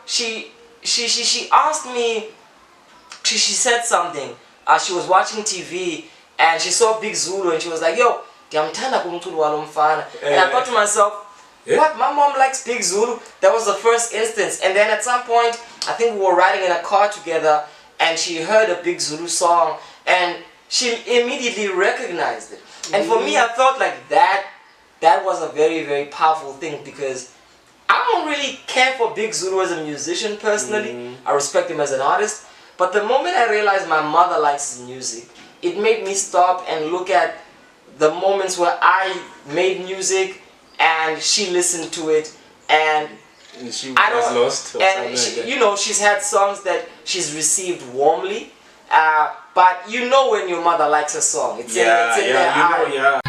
She asked me. She said something. She was watching TV and she saw Big Zulu and she was like, "Yo, ndiyamthanda kumculo walo mfana." And I thought to myself, what? My mom likes Big Zulu. That was the first instance. And then at some point, I think we were riding in a car together and she heard a Big Zulu song and she immediately recognized it. And for me, I felt like that was a very, very powerful thing because I don't really care for Big Zulu as a musician personally. I respect him as an artist. But the moment I realized my mother likes his music, it made me stop and look at the moments where I made music and she listened to it and she was lost. And she, you know, she's had songs that she's received warmly, but you know when your mother likes a song, it's in their eye.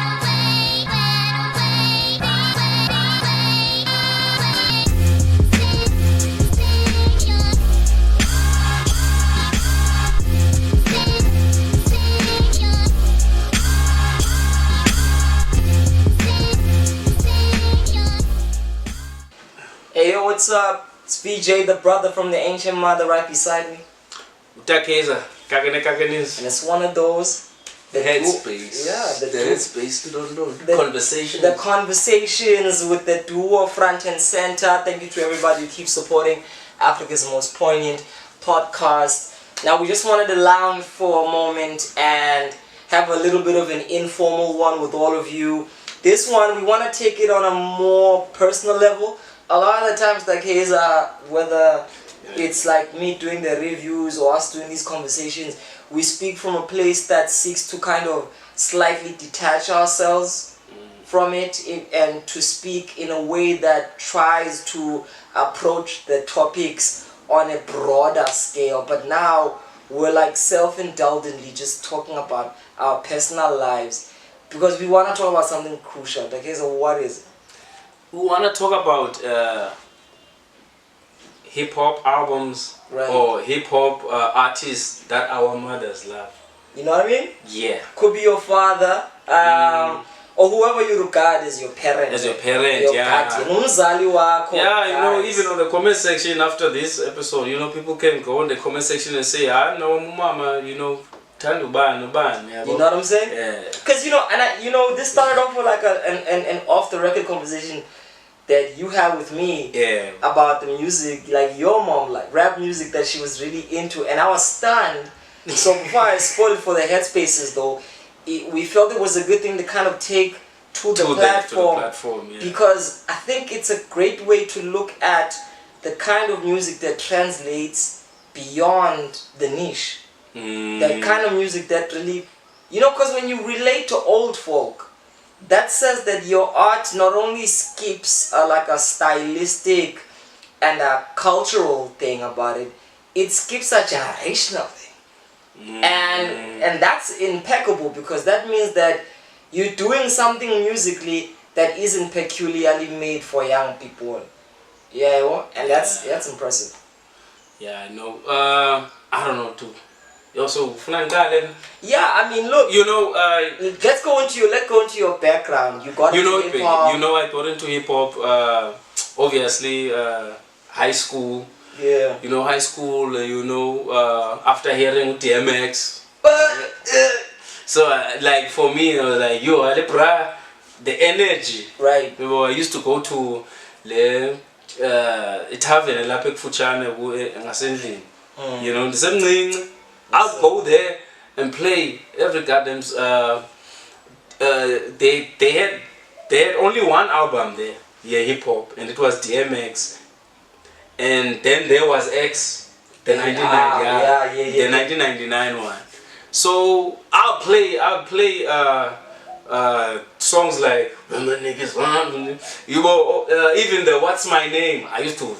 Hey yo, what's up? It's VJ, the brother from the ancient mother right beside me. Ta-Kaizer, and it's one of those. The headspace. Yeah, the headspace to don't know. Conversations. The conversations with the duo front and center. Thank you to everybody who keeps supporting Africa's most poignant podcast. Now we just wanted to lounge for a moment and have a little bit of an informal one with all of you. This one, we want to take it on a more personal level. A lot of the times, Ta-Kaizer, whether it's like me doing the reviews or us doing these conversations, we speak from a place that seeks to kind of slightly detach ourselves from it and to speak in a way that tries to approach the topics on a broader scale. But now we're like self-indulgently just talking about our personal lives because we want to talk about something crucial. Ta-Kaizer, what is it? We want to talk about hip-hop albums or hip-hop artists that our mothers love. You know what I mean? Yeah. Could be your father or whoever you regard as your parent. As your parent, your yeah. Yeah, you know, even on the comment section after this episode, you know, people can go in the comment section and say, "I know, mama, you know, you know what I'm saying? Yeah. Because this started off with like an off the record conversation that you had with me about the music, like your mom, like rap music that she was really into, and I was stunned. So before I spoil it for the headspaces though, we felt it was a good thing to kind of take to the platform, because I think it's a great way to look at the kind of music that translates beyond the niche. That kind of music that really, because when you relate to old folk, that says that your art not only skips like a stylistic and a cultural thing about it, it skips a generational thing. And that's impeccable because that means that you're doing something musically that isn't peculiarly made for young people. Yeah, and that's impressive. Yeah, I know. I don't know too. Also, yeah, I mean, look. Let's go into your background. You got into hip hop. I got into hip hop. Obviously, high school. Yeah. High school. After hearing DMX. So, like for me, I was like, yo, the energy. Right. I used to go to the tavern, lapek fuchane, ngasendlini. The same thing. I'll go there and play every goddamn. They had only one album there, hip hop, and it was DMX. And then there was X, the 1999 one. So I'll play songs like even the What's My Name. I used to.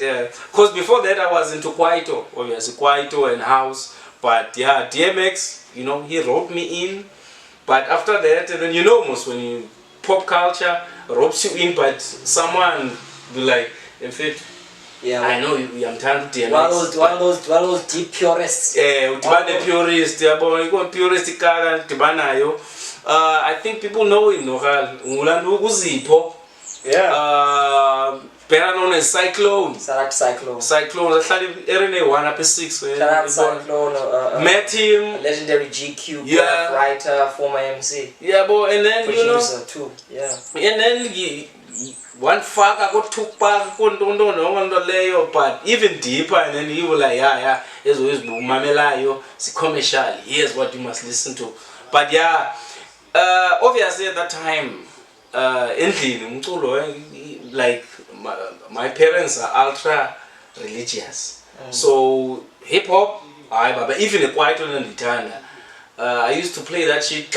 Yeah, because before that I was into Kwaito, obviously Kwaito and house, but yeah, DMX, he roped me in, but after that, and then almost when you pop culture ropes you in, but someone be like, in fact, I know I'm tired of DMX. One of those deep purists. Yeah, the purist, I think people know him, Yeah. better known as Cyclone. Shout out to Cyclone. Cyclone, I started every one up to 6. Shout out to Cyclone. Met him. Legendary GQ, writer, former MC. Yeah, boy, and then producer too. Yeah. And then one fucker got took back, but even deeper, and then he was like, yeah, here's always Mamelayo, it's commercial, here's what you must listen to. But yeah, obviously at that time, like my parents are ultra religious. So hip hop, but even a quiet one in the I used to play that shit.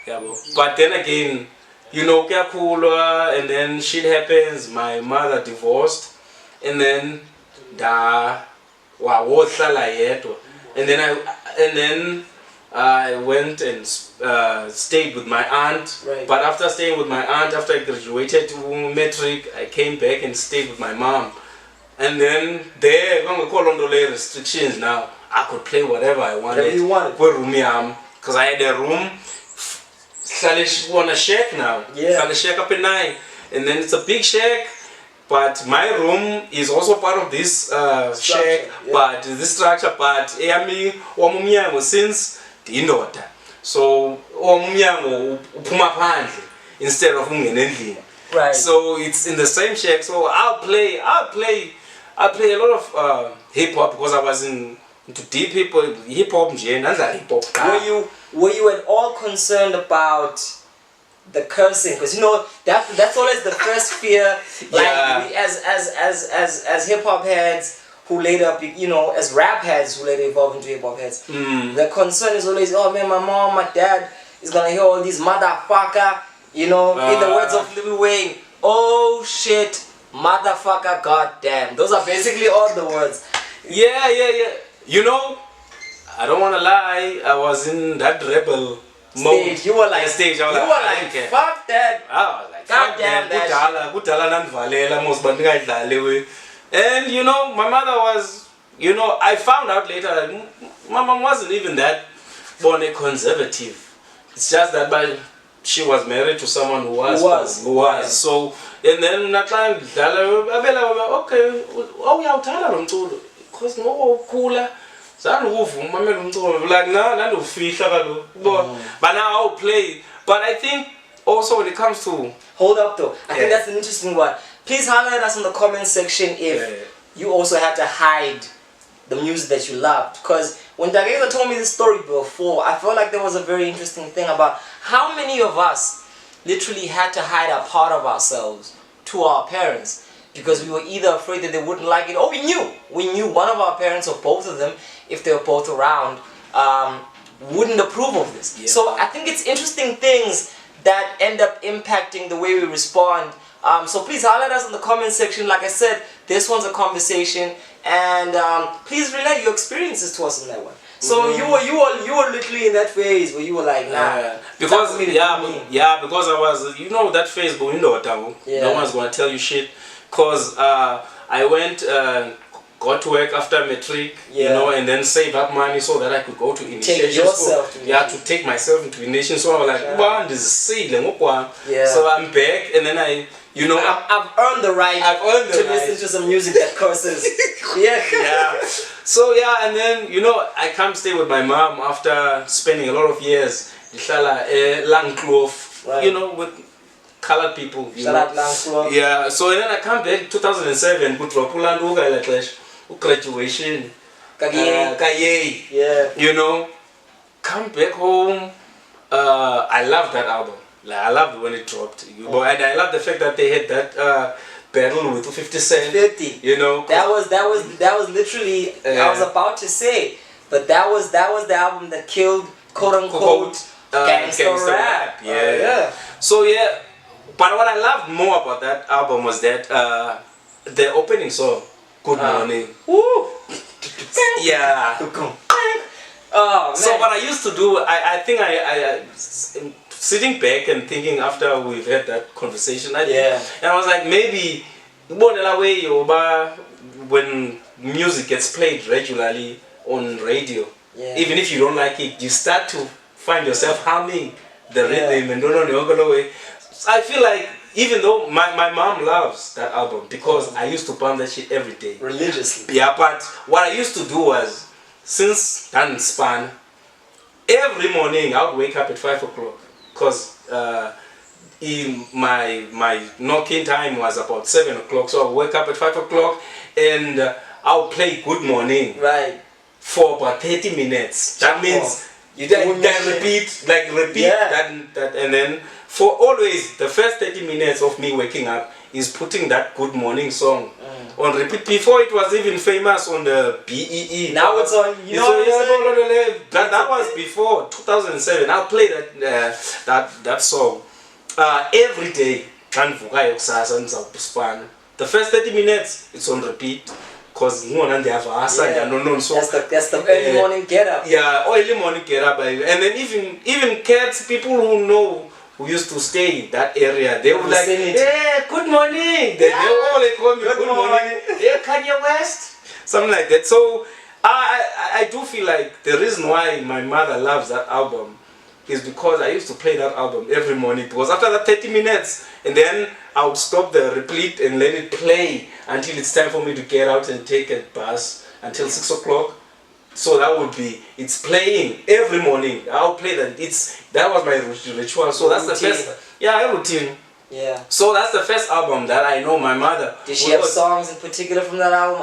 Yeah, but then again, you know, and then shit happens. My mother divorced, and then and then I went and stayed with my aunt. Right. But after staying with my aunt, after I graduated metric, I came back and stayed with my mom. And then there, when we call on the restrictions now, I could play whatever I wanted. Whatever you wanted. Because I had a room. Want a shack now. Yeah. A shack up at night. And then it's a big shack. But my room is also part of this shack. Yeah. But this structure, but since the indoor. So instead of right. So it's in the same shack. So I'll play a lot of hip hop because I was into deep hip hop. Were you at all concerned about the cursing? Because you know that's always the first fear. Like we, as hip hop heads who later, you know, as rap heads who later evolve into hip hop heads. The concern is always, oh man, my mom, my dad is gonna hear all these motherfucker. You know, in the words of Lil Wayne, oh shit, motherfucker, goddamn. Those are basically all the words. Yeah. You know, I don't wanna lie, I was in that rebel mode. You were like, stage. I was like, fuck that. I was like, goddamn that. And you know, my mother was, you know, I found out later that my mom wasn't even that born a conservative. It's just that she was married to someone who was. So, and then okay, oh yeah, because no cooler. Like but now I'll play. But I think also when it comes to hold up though, I think that's an interesting one. Please highlight us in the comment section if you also had to hide the music that you loved. Because when Ta-Kaizer told me this story before, I felt like there was a very interesting thing about how many of us literally had to hide a part of ourselves to our parents because we were either afraid that they wouldn't like it, or we knew one of our parents or both of them, if they were both around, wouldn't approve of this. Yeah. So I think it's interesting things that end up impacting the way we respond. So please highlight us in the comment section. Like I said, this one's a conversation, and please relate your experiences to us in that one. So you were literally in that phase where you were like, nah. Because because I was, you know, that phase going no one's gonna tell you shit. Cause I went got to work after matric, you know, and then save up money so that I could go to initiation school. To take myself into initiation. So I was like, so I'm back, and then I've earned the right to listen to some music that curses. So and then I come stay with my mom after spending a lot of years with colored people. Shout out Langkloof. Yeah, so then I come back 2007 graduation. Come back home. I love that album. Like, I loved when it dropped. And I love the fact that they had that battle with 50 Cent. 50. That was literally I was about to say, but that was the album that killed quote unquote gangster rap. So but what I loved more about that album was that the opening song, Good Morning. Woo! Oh, man. So what I used to do, I think I sitting back and thinking after we've had that conversation, and I was like, maybe when music gets played regularly on radio, even if you don't like it, you start to find yourself humming the rhythm and don't know the way. I feel like even though my mom loves that album because I used to pump that shit every day. Religiously. Yeah, but what I used to do was, since that span, every morning I would wake up at 5 o'clock because my knocking time was about 7 o'clock. So I would wake up at 5 o'clock and I would play Good Morning. Right. For about 30 minutes. That means you then repeat that, and then for always the first 30 minutes of me waking up is putting that Good Morning song on repeat. Before it was even famous on the BEE. Now it's on. You know that was before 2007. I'll play that song every day. The first 30 minutes it's on repeat. Because so that's the early morning get up. Yeah, early morning get up. And then even cats, people who used to stay in that area, they were like, hey, good morning. They all call me good morning. Hey, Kanye West. Something like that. So I do feel like the reason why my mother loves that album is because I used to play that album every morning. Because after that 30 minutes, and then I would stop the repeat and let it play until it's time for me to get out and take a bus until 6 o'clock. So that would be, it's playing every morning. I'll play that. That was my ritual. So that's the first, routine. Yeah. So that's the first album that I know my mother. Did she have songs in particular from that album?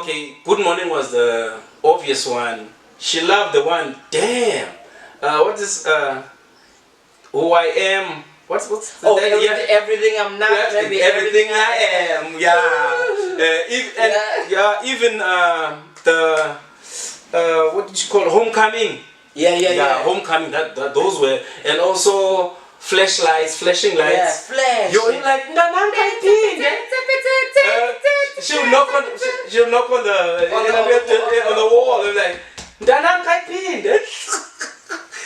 Okay. Good Morning was the obvious one. She loved the one. Damn. What is Who I Am? What's everything I'm not. Everything I am. Yeah. Even the what did you call it? Homecoming? Yeah. Homecoming. Those were, and also flashing lights. Yeah, flash. You're like she'll knock on the wall and like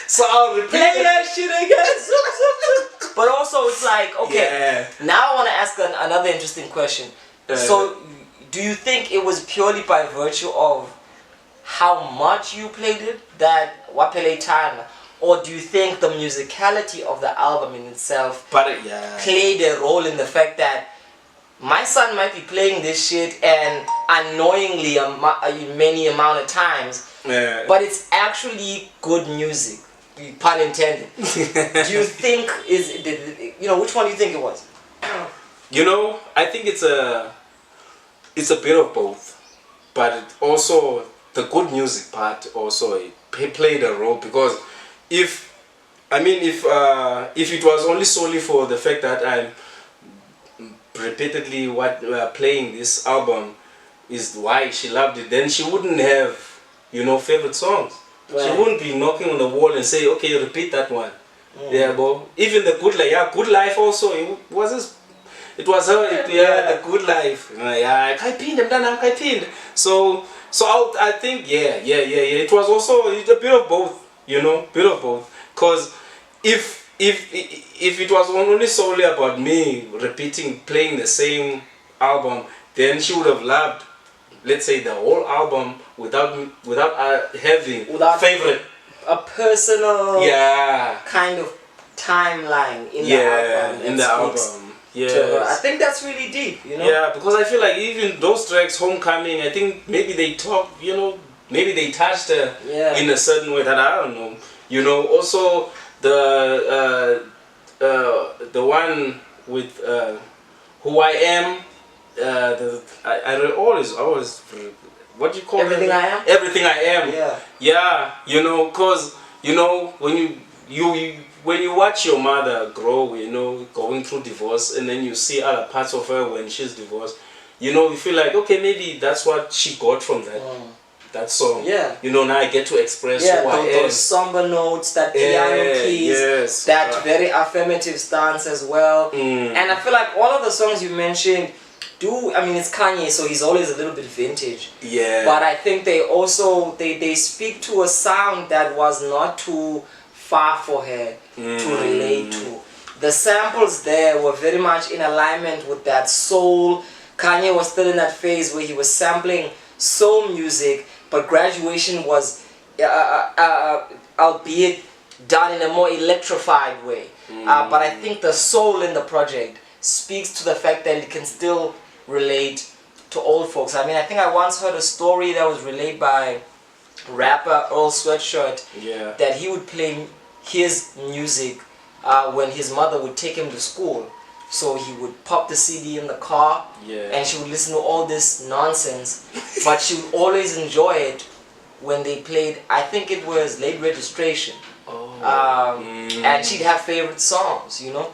so I'll repeat that shit again. But also it's like, okay, now I want to ask another interesting question. So do you think it was purely by virtue of how much you played it that wapele time, or do you think the musicality of the album in itself played a role in the fact that my son might be playing this shit and unknowingly many amount of times, but it's actually good music, pun intended. Do you think which one do you think it was? I think it's a bit of both, but it also the good music part also played a role, because if it was only solely for the fact that I'm repeatedly playing this album is why she loved it, then she wouldn't have favorite songs. Right. She wouldn't be knocking on the wall and say, okay, repeat that one. Yeah, but even the Good Life also, it was her, the Good Life. I pinned. So I think it was also a bit of both, bit of both. Because if it was only solely about me playing the same album, then she would have loved, let's say, the whole album without having favorite, a personal kind of timeline in the album. Yeah, I think that's really deep, Yeah, because I feel like even those tracks, Homecoming, I think maybe they talk, maybe they touched her in a certain way that I don't know. Also the one with Who I Am, I always what do you call Everything I Am? Everything I Am. Yeah, cause when you watch your mother grow, going through divorce, and then you see other parts of her when she's divorced, you feel like, okay, maybe that's what she got from that song. Yeah. Now I get to express who I am. Those somber notes, that piano keys, that very affirmative stance as well. And I feel like all of the songs you mentioned it's Kanye, so he's always a little bit vintage. Yeah. But I think they also, they speak to a sound that was not too far for her to relate to. The samples there were very much in alignment with that soul. Kanye was still in that phase where he was sampling soul music, but Graduation was, albeit done in a more electrified way. But I think the soul in the project speaks to the fact that it can still relate to old folks. I mean, I think I once heard a story that was relayed by rapper Earl Sweatshirt, that he would play his music when his mother would take him to school. So he would pop the CD in the car, and she would listen to all this nonsense, but she would always enjoy it when they played, I think it was Late Registration. And she'd have favorite songs, you know.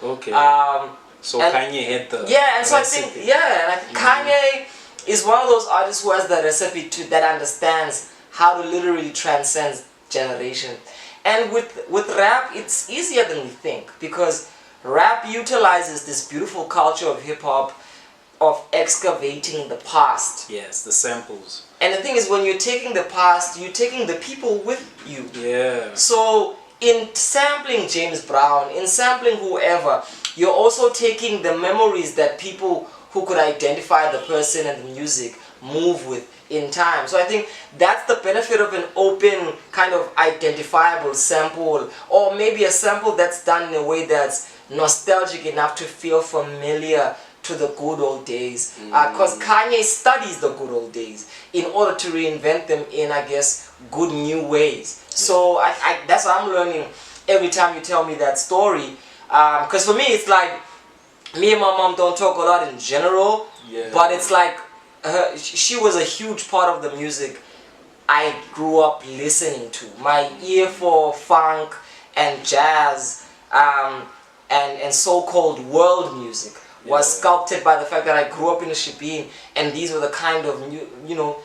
So Kanye had the and so recipe. I think Kanye is one of those artists who has the recipe that understands how to literally transcend generation. And with rap, it's easier than we think, because rap utilizes this beautiful culture of hip-hop of excavating the past. Yes, the samples. And the thing is, when you're taking the past, you're taking the people with you. So in sampling James Brown, in sampling whoever, you're also taking the memories that people who could identify the person and the music move with in time. So I think that's the benefit of an open kind of identifiable sample, or maybe a sample that's done in a way that's nostalgic enough to feel familiar to the good old days. Because Kanye studies the good old days in order to reinvent them in, I guess, good new ways. So that's what I'm learning every time you tell me that story. Because for me, it's like, me and my mom don't talk a lot in general, but it's like, she was a huge part of the music I grew up listening to. My ear for funk and jazz and so-called world music was sculpted by the fact that I grew up in a shebeen, and these were the kind of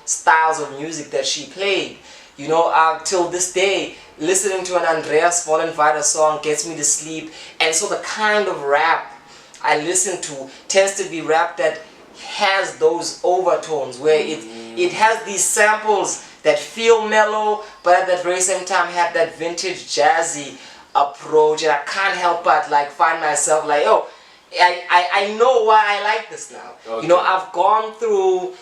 styles of music that she played. Till this day, listening to an Andreas Vollenweider song gets me to sleep, and so the kind of rap I listen to tends to be rap that has those overtones, where it has these samples that feel mellow, but at that very same time have that vintage jazzy approach, and I can't help but like find myself like, oh, I know why I like this now. I've gone through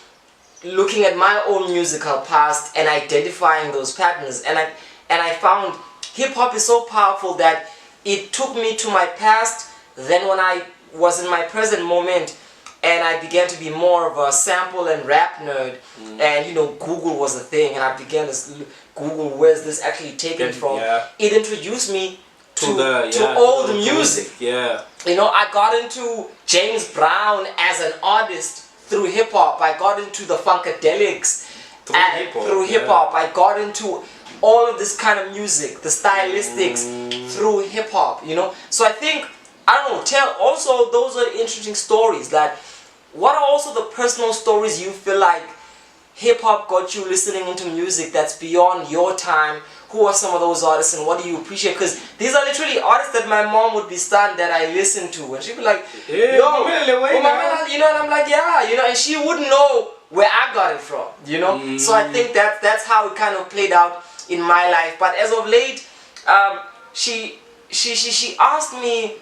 looking at my own musical past and identifying those patterns, and I found hip-hop is so powerful that it took me to my past. Then when I was in my present moment and I began to be more of a sample and rap nerd, and Google was a thing, and I began to Google, where's this actually taken from? It introduced me to old music. I got into James Brown as an artist through hip-hop. I got into the Funkadelics through hip-hop. I got into all of this kind of music, the stylistics, through hip-hop, So I think, also those are interesting stories. That what are also the personal stories you feel like hip-hop got you listening into music that's beyond your time? Who are some of those artists, and what do you appreciate? Because these are literally artists that my mom would be stunned that I listen to, and she'd be like, yo, and I'm like, and she wouldn't know where I got it from, So I think that's how it kind of played out in my life. But as of late, she asked me,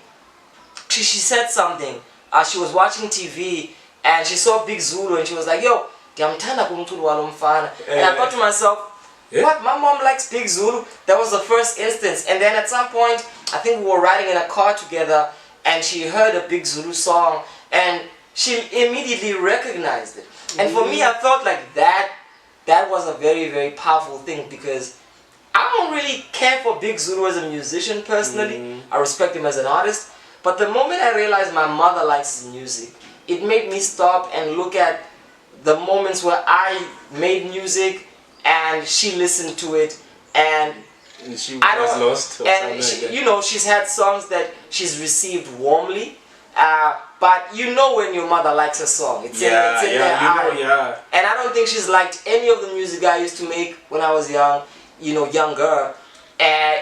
she said something. She was watching TV and she saw Big Zulu, and she was like, yo, ndiyamthanda kumculo walo mfana. And I thought to myself, what? My mom likes Big Zulu? That was the first instance. And then at some point, I think we were riding in a car together, and she heard a Big Zulu song, and she immediately recognized it. And for me, I felt like that was a very, very powerful thing, because I don't really care for Big Zulu as a musician personally. I respect him as an artist. But the moment I realized my mother likes his music, it made me stop and look at the moments where I made music and she listened to it, and she was lost. And she's had songs that she's received warmly, but when your mother likes a song, it's in their eye. And I don't think she's liked any of the music I used to make when I was young, younger,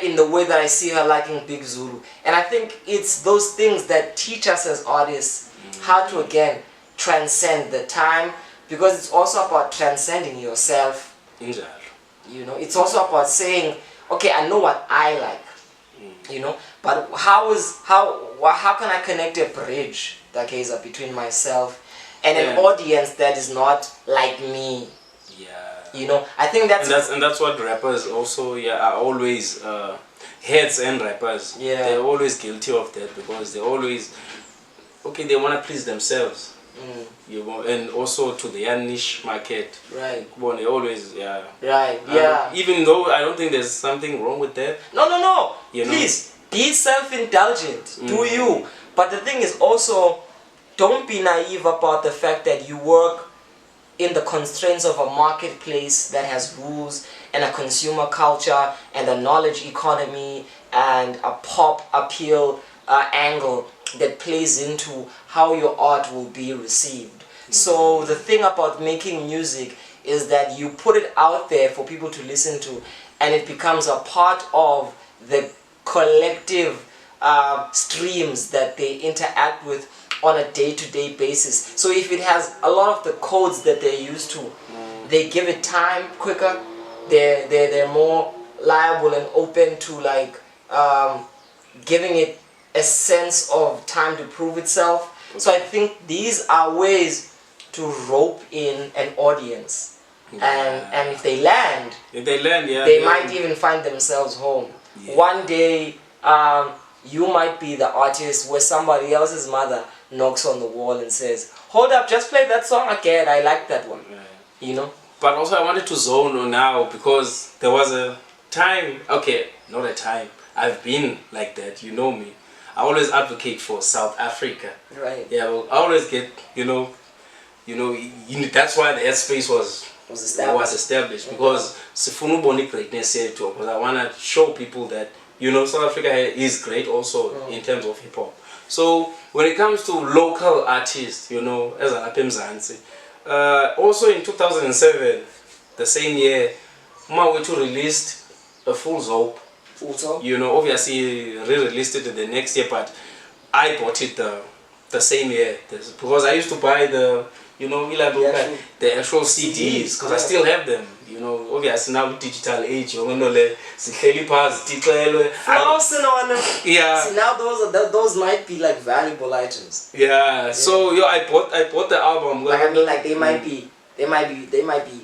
in the way that I see her liking Big Zulu. And I think it's those things that teach us as artists how to again transcend the time, because it's also about transcending yourself. It's also about saying, okay, I know what I like, but how can I connect a bridge, Ta-Kaizer, between myself and an audience that is not like me? I think that's and that's what rappers also are always heads and rappers, Yeah. they're always guilty of that because they always, they want to please themselves. And also to the niche market. Right. They always, yeah. Right, yeah. Even though I don't think there's something wrong with that. No. You know? Please, be self-indulgent. Do you. But the thing is also, don't be naive about the fact that you work in the constraints of a marketplace that has rules and a consumer culture and a knowledge economy and a pop appeal angle that plays into how your art will be received. So the thing about making music is that you put it out there for people to listen to, and it becomes a part of the collective streams that they interact with on a day-to-day basis. So if it has a lot of the codes that they're used to, they give it time quicker. They're more liable and open to like giving it a sense of time to prove itself. Okay. So I think these are ways to rope in an audience, and if they land, they might even find themselves home. Yeah. One day, you might be the artist where somebody else's mother knocks on the wall and says, "Hold up, just play that song again. I like that one." Yeah. You know. But also, I wanted to zone on now because there was a time. Okay, not a time. I've been like that. You know me. I always advocate for South Africa. Right. Yeah. Well, I always get that's why the headspace was established because sifuna ubona greatness yethu, because I want to show people that South Africa is great also in terms of hip hop. So when it comes to local artists, as alapha eMzansi, also in 2007, the same year, Mawethu released a Full Zope. Obviously re-released it the next year, but I bought it the same year because I used to buy the actual CDs because I still have them. Obviously now digital age, yeah. See, now those might be like valuable items. Yeah. So I bought the album. Like I mean, like they might be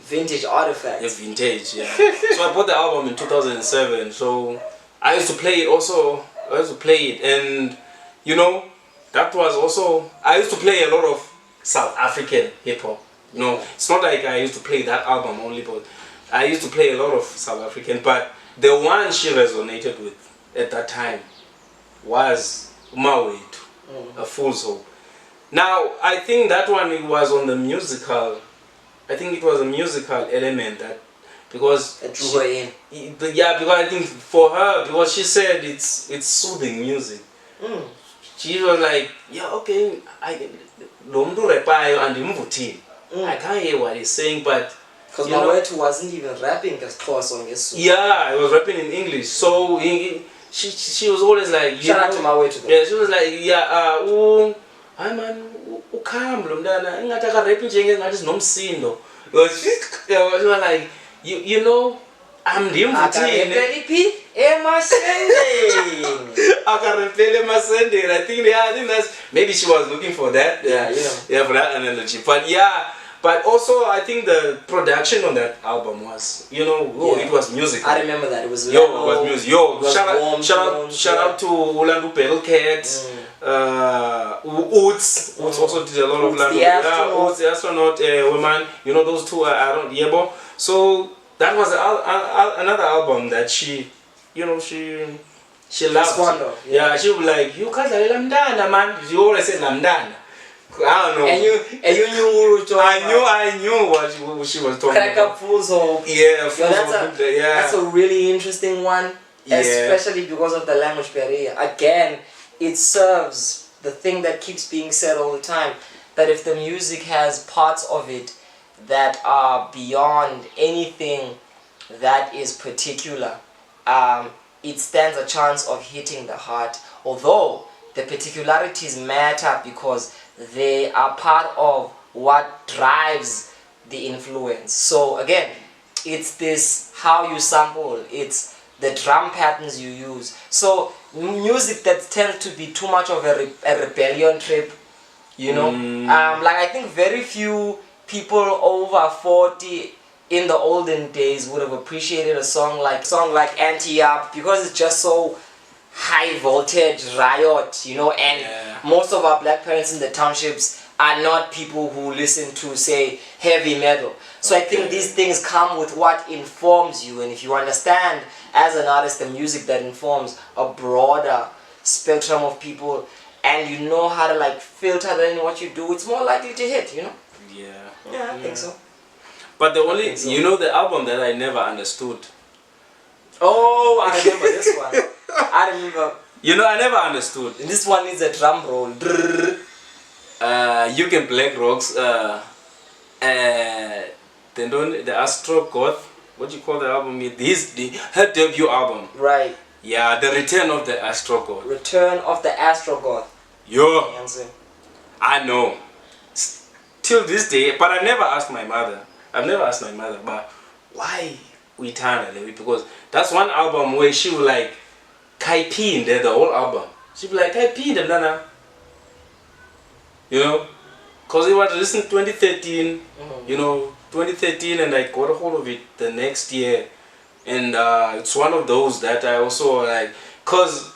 vintage artifacts. Yeah, vintage. Yeah. So I bought the album in 2007. So I used to play it also. And that was also, I used to play a lot of South African hip hop. It's not like I used to play that album only, but I used to play a lot of South African. But the one she resonated with at that time was Mawethu, a Full Zope. Now I think that one, it was on the musical. I think it was a musical element that because it drew her in. Yeah, because I think for her, because she said it's soothing music. She was like, yeah, okay, I can't hear what he's saying, but because Mawethu wasn't even rapping as close on his. Yeah, I was rapping in English, so she was always like, shout out to Mawethu. Yeah, she was like, hayi man, ukhamba lo mntana ingathi akarap njengengathi sinomsindo. She was like, I'm akarepeli I think that's maybe she was looking for that. Yeah, for that analogy. But also I think the production on that album was, it was music. I remember that. It was it was music. Shout out to Ulandu Bellcat. Oots also did a lot of Oots, the astronaut, woman. Those two are Yebo. So that was another album that she loved. Yeah, she was like, you can't say Lamdana, man. You always said Lamdana. I don't know. And you knew I knew what she was talking Crack about. Up Full Zope. Yeah, Full Zope. That's a really interesting one, especially because of the language barrier. Again, it serves the thing that keeps being said all the time, that if the music has parts of it that are beyond anything that is particular, it stands a chance of hitting the heart. Although the particularities matter because they are part of what drives the influence. So again, it's this how you sample, it's the drum patterns you use. So music that tends to be too much of a rebellion trip, like I think very few people over 40 in the olden days would have appreciated a song like Anti-Up, because it's just so high voltage riot, you know, and most of our black parents in the townships are not people who listen to, say, heavy metal. So I think these things come with what informs you, and if you understand as an artist the music that informs a broader spectrum of people, and you know how to like filter that in what you do, it's more likely to hit, you know? Yeah, I think so. But the only, you know, the album that I never understood. Oh, I remember this one. I remember. You know, I never understood. This one needs a drum roll. You Can Black Rocks, the Astro Goth, what do you call the album? Her debut album. Right. Yeah, the Return of the Astro Goth. Return of the Astro Goth. Yo, I know. Till this day, but I never asked my mother. I've never asked my mother, but why we turn because that's one album where she would like Kaipin the whole album. She'd be like Kaipin the nana. You know? Cause it was released in 2013, you know, 2013, and I got a hold of it the next year. And it's one of those that I also like, cause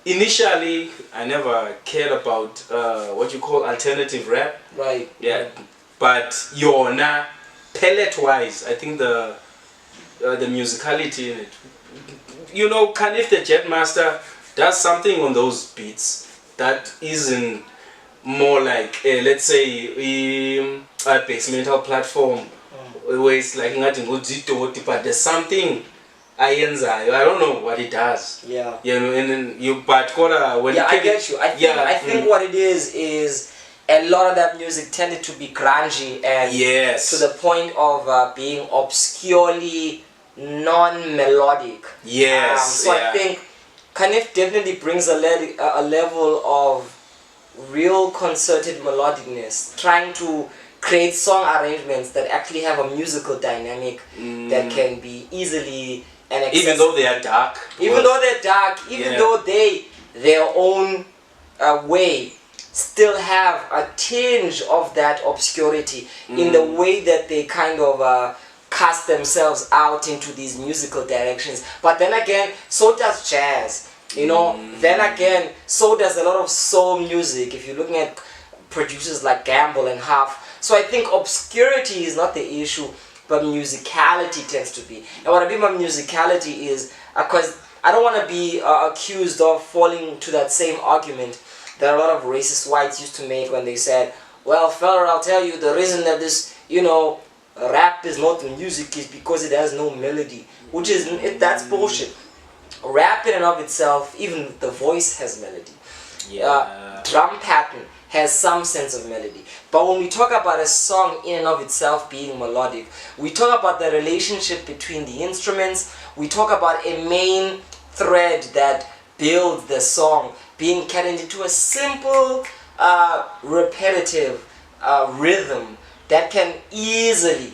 initially I never cared about what you call alternative rap. Right. Yeah. But Yona, palette wise, I think the musicality in it, you know, Kanif the Jetmaster does something on those beats that isn't more like let's say a basemental platform where it's like nothing good, but there's something I don't know what it does. Yeah. You know, and then you but when I get you. I think what it is a lot of that music tended to be grungy and to the point of being obscurely non-melodic. So I think Kanif definitely brings a level of real concerted melodicness, trying to create song arrangements that actually have a musical dynamic that can be easily and accessible. Even though they are dark. Even though they, their own way, still have a tinge of that obscurity in the way that they kind of cast themselves out into these musical directions. But then again, so does jazz. You know, then again, so does a lot of soul music. If you're looking at producers like Gamble and Huff. So I think obscurity is not the issue, but musicality tends to be. And what I mean by musicality is, because I don't want to be accused of falling to that same argument that a lot of racist whites used to make when they said, well, fella, I'll tell you, the reason that this, you know, rap is not music is because it has no melody. Which is, that's bullshit. Rap in and of itself, even the voice has melody. Drum pattern has some sense of melody. But when we talk about a song in and of itself being melodic, we talk about the relationship between the instruments, we talk about a main thread that builds the song being carried into a simple, repetitive rhythm that can easily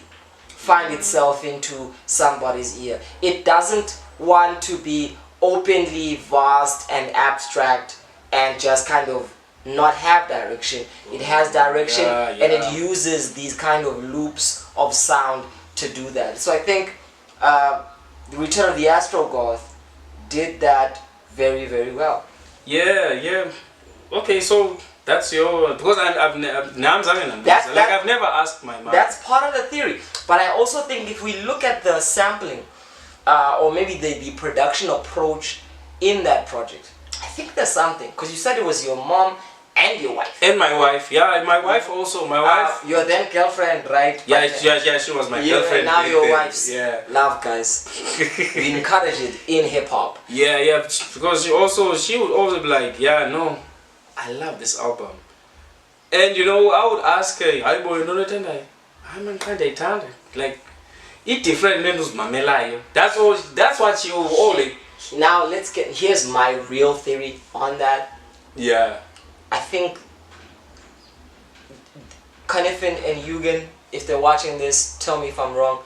find itself into somebody's ear. It doesn't want to be openly vast and abstract and just kind of not have direction. It has direction and it uses these kind of loops of sound to do that. So I think the Return of the Astro Goth did that very, very well. Okay, so that's your, because I've never asked my mom. That's part of the theory. But I also think if we look at the sampling or maybe the production approach in that project, I think there's something, because you said it was your mom and your wife. And my wife, and my wife also. My wife. Your then girlfriend, right? Yeah, she was my girlfriend. And now your wife's love, guys. We encourage it in hip hop. Because she would also be like, no, I love this album. And you know, I would ask her, I boy, no, I'm kind of talented. Like, it different menus mamela. That's what she will only. Now here's my real theory on that. I think Kanifin and Yugen, if they're watching this, tell me if I'm wrong,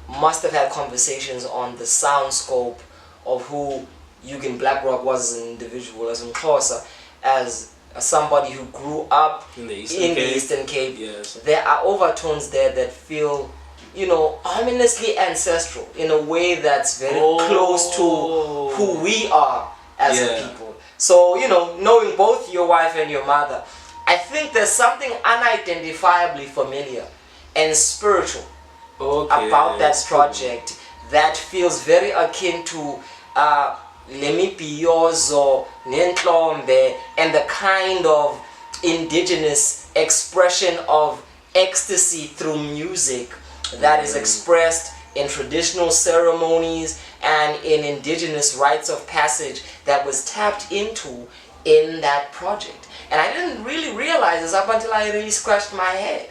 must have had conversations on the sound scope of who Yugen Blackrock was as an individual, as Mxhosa, as somebody who grew up in the Eastern Cape. Yes. There are overtones there that feel you know, ominously ancestral in a way that's very close to who we are as a people. So, you know, knowing both your wife and your mother, I think there's something unidentifiably familiar and spiritual about that project that feels very akin to Lemipiyozo, Nentlombe, and the kind of indigenous expression of ecstasy through music that is expressed in traditional ceremonies and in indigenous rites of passage that was tapped into in that project. And I didn't really realize this up until I really scratched my head.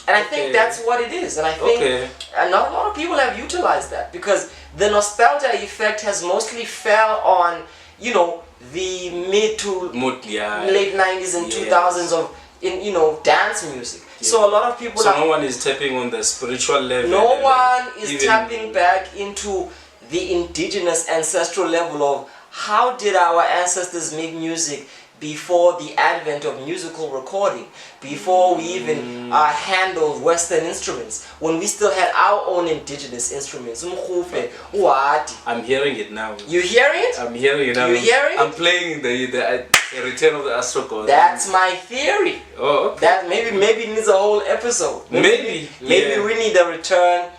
And I think that's what it is. And I think not a lot of people have utilized that, because the nostalgia effect has mostly fell on, you know, the mid to late 90s and 2000s of, you know, dance music. So a lot of people no one is tapping on the spiritual level. No one is tapping back into the indigenous ancestral level of how did our ancestors make music before the advent of musical recording, before we even handled Western instruments, when we still had our own indigenous instruments. I'm hearing it now. You hearing it? I'm hearing it now. You hearing it? I'm playing the Return of the Astro God. That's my theory. Oh, okay. That maybe it needs a whole episode. Maybe we need a Return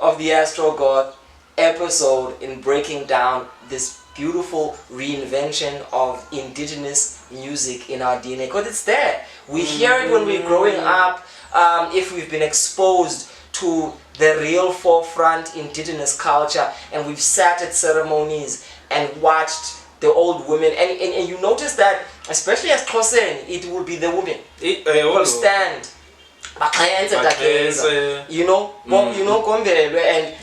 of the Astro God episode in breaking down this beautiful reinvention of indigenous music in our DNA, because it's there. We hear it when we're growing up. If we've been exposed to the real forefront indigenous culture, and we've sat at ceremonies and watched the old women, and you notice that, especially as Xhosa, it will be the women who stand. You know, and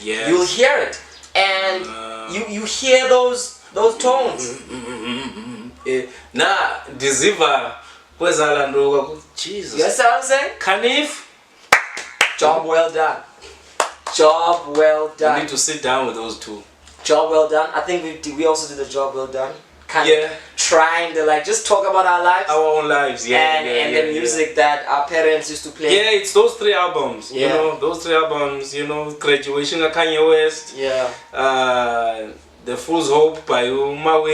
you'll hear it, and you hear those tones. Nah, Diziva, Jesus. You understand what I'm saying? Kanif. Job well done. Job well done. We need to sit down with those two. Job well done. I think we also did a job well done. Kind of trying to like just talk about our lives. Our own lives, and the music that our parents used to play. Yeah, it's those 3 albums. You know, those 3 albums, you know, Graduation of Kanye West. Yeah. The Fool's Hope by Mawe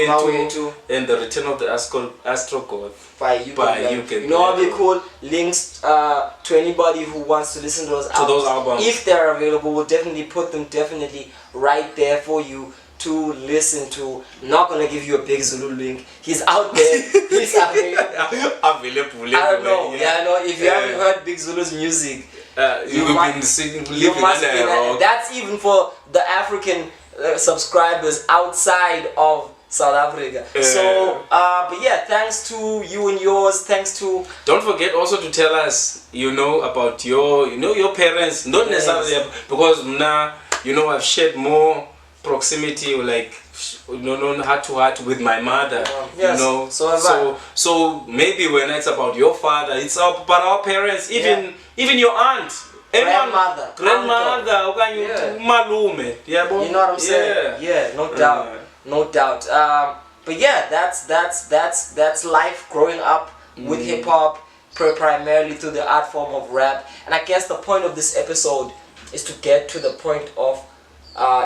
and The Return of the Astro God by You Can. You know what would be cool? Links to anybody who wants to listen to those albums. If they're available, we'll definitely put them right there for you to listen to. I'm not gonna give you a Big Zulu link. He's out there. He's available. I don't know. Yeah, I know. If you haven't heard Big Zulu's music, you must be. That's even for the African subscribers outside of South Africa. So, but yeah, thanks to you and yours. Thanks to. Don't forget also to tell us, you know, about your parents. Not necessarily because now, you know, I've shared more proximity, like, you know, heart to heart with my mother. You know, so maybe when it's about your father, it's about our parents, even your aunt. Grandmother, malume. You know what I'm saying? Yeah, no doubt. But yeah, that's life growing up with hip hop, primarily through the art form of rap. And I guess the point of this episode is to get to the point of,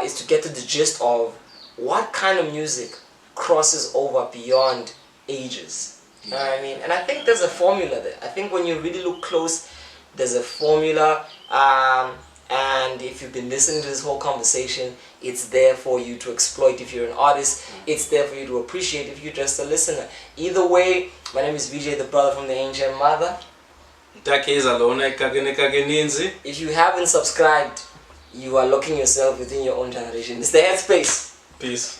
is to get to the gist of what kind of music crosses over beyond ages. You know what I mean? And I think there's a formula there. I think when you really look close, there's a formula, and if you've been listening to this whole conversation, it's there for you to exploit if you're an artist. It's there for you to appreciate if you're just a listener. Either way, my name is Vijay, the brother from the ancient mother. If you haven't subscribed, you are locking yourself within your own generation. It's the Headspace. Peace.